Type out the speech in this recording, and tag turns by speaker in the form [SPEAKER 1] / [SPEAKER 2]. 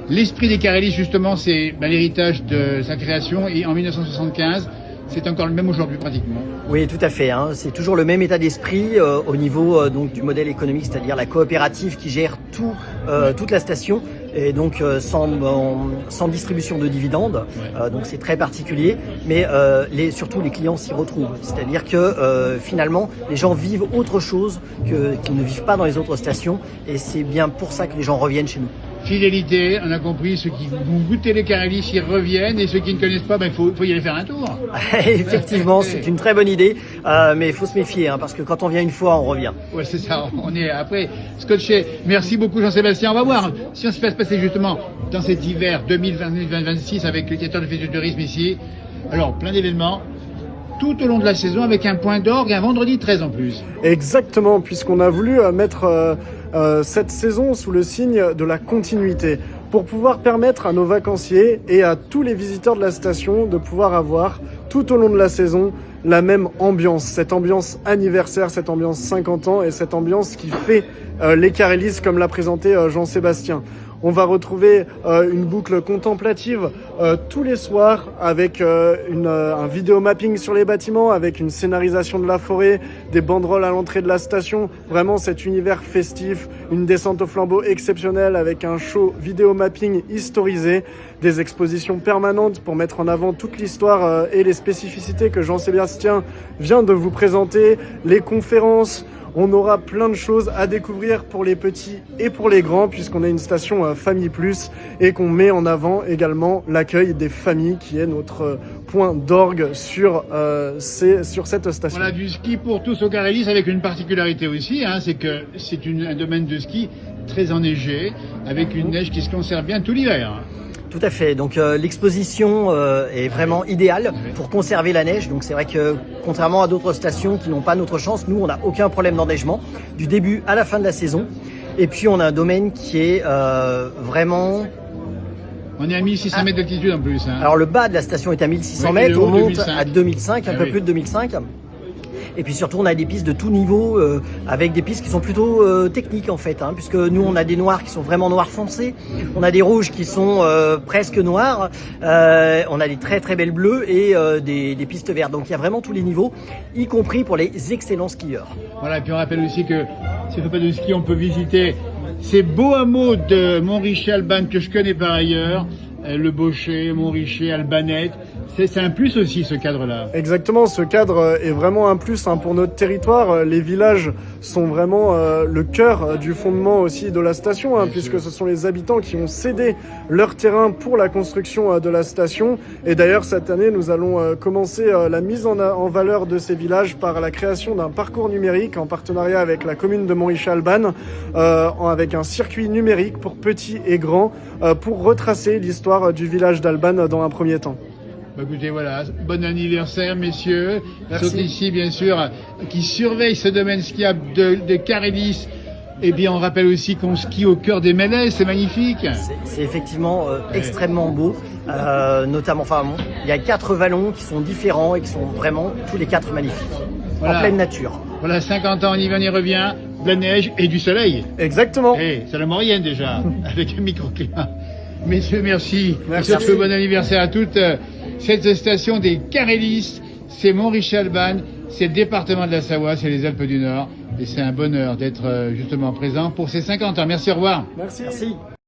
[SPEAKER 1] L'esprit des Carélistes, justement, c'est l'héritage de sa création. Et en 1975, c'est encore le même aujourd'hui pratiquement.
[SPEAKER 2] Oui, tout à fait. Hein. C'est toujours le même état d'esprit au niveau donc du modèle économique, c'est-à-dire la coopérative qui gère toute la station et donc sans distribution de dividendes.
[SPEAKER 1] Ouais.
[SPEAKER 2] Donc c'est très particulier, mais surtout les clients s'y retrouvent. C'est-à-dire que finalement les gens vivent autre chose qu'ils ne vivent pas dans les autres stations, et c'est bien pour ça que les gens reviennent chez nous.
[SPEAKER 1] Fidélité, on a compris, ceux qui vont goûter les Carélistes, ils reviennent, et ceux qui ne connaissent pas, il faut y aller faire un tour.
[SPEAKER 2] Effectivement, c'est une très bonne idée, mais il faut se méfier, hein, parce que quand on vient une fois, on revient.
[SPEAKER 1] Ouais, c'est ça, on est après scotché. Merci beaucoup Jean-Sébastien. On va voir si on se passe passer justement dans cet hiver 2020-2026 avec le directeur de Festival de Tourisme ici. Alors, plein d'événements tout au long de la saison avec un point d'orgue, un vendredi 13 en plus.
[SPEAKER 3] Exactement, puisqu'on a voulu mettre cette saison sous le signe de la continuité, pour pouvoir permettre à nos vacanciers et à tous les visiteurs de la station de pouvoir avoir tout au long de la saison la même ambiance, cette ambiance anniversaire, cette ambiance 50 ans et cette ambiance qui fait les Carélistes comme l'a présenté Jean-Sébastien. On va retrouver une boucle contemplative tous les soirs avec un vidéo mapping sur les bâtiments, avec une scénarisation de la forêt, des banderoles à l'entrée de la station. Vraiment cet univers festif, une descente au flambeau exceptionnelle avec un show vidéo mapping historisé, des expositions permanentes pour mettre en avant toute l'histoire et les spécificités que Jean-Sébastien vient de vous présenter, les conférences. On aura plein de choses à découvrir pour les petits et pour les grands, puisqu'on a une station Famille Plus et qu'on met en avant également l'accueil des familles, qui est notre point d'orgue sur cette station.
[SPEAKER 1] Voilà, du ski pour tous aux Carélistes, avec une particularité aussi, hein, c'est que c'est un domaine de ski très enneigé, avec une neige qui se conserve bien tout l'hiver.
[SPEAKER 2] Tout à fait. Donc l'exposition est vraiment idéale pour conserver la neige. Donc c'est vrai que contrairement à d'autres stations qui n'ont pas notre chance, nous on n'a aucun problème d'enneigement du début à la fin de la saison. Et puis on a un domaine qui est vraiment...
[SPEAKER 1] On est à 1600 mètres d'altitude en plus. Hein.
[SPEAKER 2] Alors le bas de la station est à 1600
[SPEAKER 1] oui,
[SPEAKER 2] mètres, on monte
[SPEAKER 1] 2005.
[SPEAKER 2] à 2005, un peu plus de 2005. Et puis surtout, on a des pistes de tout niveau, avec des pistes qui sont plutôt techniques en fait, hein, puisque nous, on a des noirs qui sont vraiment noirs foncés, on a des rouges qui sont presque noirs, on a des très très belles bleues et des pistes vertes. Donc il y a vraiment tous les niveaux, y compris pour les excellents skieurs.
[SPEAKER 1] Voilà, et puis on rappelle aussi que si on ne fait pas de ski, on peut visiter ces beaux hameaux de Montrichet-Albanne que je connais par ailleurs, le Baucher, Montrichet, Albanette. C'est un plus aussi, ce cadre-là.
[SPEAKER 3] Exactement, ce cadre est vraiment un plus pour notre territoire. Les villages sont vraiment le cœur du fondement aussi de la station, puisque ce sont les habitants qui ont cédé leur terrain pour la construction de la station. Et d'ailleurs, cette année, nous allons commencer la mise en valeur de ces villages par la création d'un parcours numérique en partenariat avec la commune de Montrichet-Albanne, avec un circuit numérique pour petits et grands, pour retracer l'histoire du village d'Albanne dans un premier temps.
[SPEAKER 1] Bah écoutez, voilà, bon anniversaire messieurs.
[SPEAKER 2] Merci.
[SPEAKER 1] Sont ici bien sûr qui surveillent ce domaine skiable de Carélistes. Et bien on rappelle aussi qu'on skie au cœur des Mélèzes, c'est magnifique.
[SPEAKER 2] C'est effectivement extrêmement beau, notamment, il y a 4 vallons qui sont différents et qui sont vraiment tous les 4 magnifiques,
[SPEAKER 1] voilà.
[SPEAKER 2] En pleine nature.
[SPEAKER 1] Voilà, 50 ans, on y va, on y revient, de la neige et du soleil.
[SPEAKER 3] Exactement.
[SPEAKER 1] C'est la moyenne déjà, avec un microclimat. Messieurs, merci.
[SPEAKER 3] Merci.
[SPEAKER 1] Et surtout, bon anniversaire à toutes. Cette station des Carélistes, c'est Montrichet-Albanne, c'est le département de la Savoie, c'est les Alpes du Nord. Et c'est un bonheur d'être justement présent pour ces 50 ans. Merci, au revoir.
[SPEAKER 3] Merci.
[SPEAKER 2] Merci.